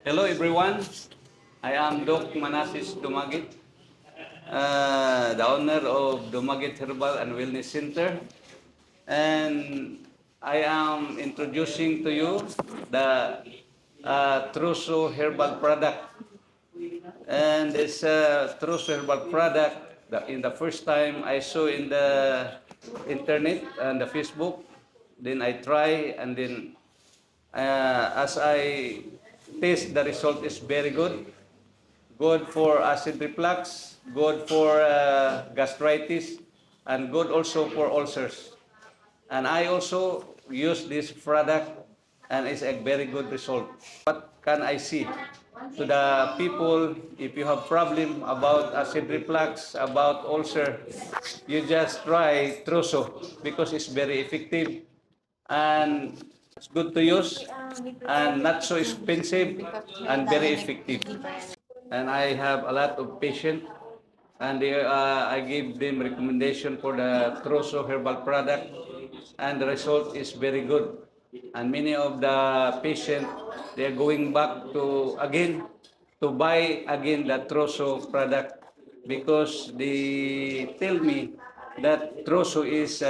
Hello everyone, I am Doc Manasis Dumagit, the owner of Dumagit Herbal and Wellness Center, and I am introducing to you the Truso Herbal product. And this Truso Herbal product, in the first time I saw in the internet and the Facebook, then I try, and then as I taste, the result is very good. Good for acid reflux, good for gastritis, and good also for ulcers. And I also use this product, and it's a very good result. What can I see to the people? If you have problem about acid reflux, about ulcer, you just try Truso because it's very effective and it's good to use and not so expensive and very effective. And I have a lot of patients, and I give them recommendation for the Troso herbal product, and the result is very good. And many of the patients, they are going back to again to buy again the Troso product because they tell me that Troso is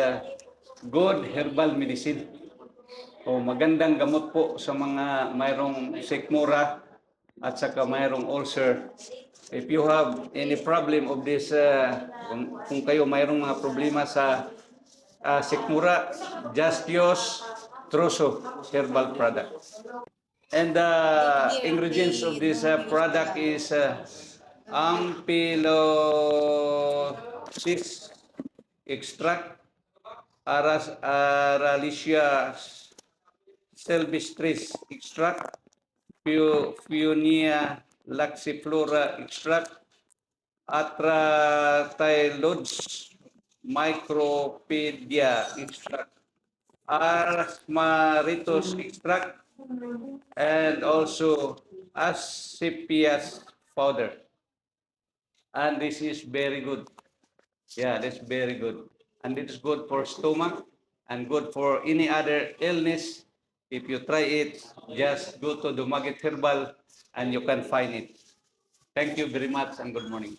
good herbal medicine. O magandang gamot po sa mga mayroong sikmura at saka mayroong ulcer. If you have any problem of this, kung kayo mayroong mga problema sa sikmura, just use Troso herbal product. And the ingredients of this product is Ampylopsis extract, Aralicia sylvestris extract, Pionia laxiflora extract, Atratylodes micropedia extract, Asmaritos extract, and also Asclepias powder. And this is very good. Yeah, that's very good. And it is good for stomach and good for any other illness. If you try it, just go to Dumaguete Herbal and you can find it. Thank you very much and good morning.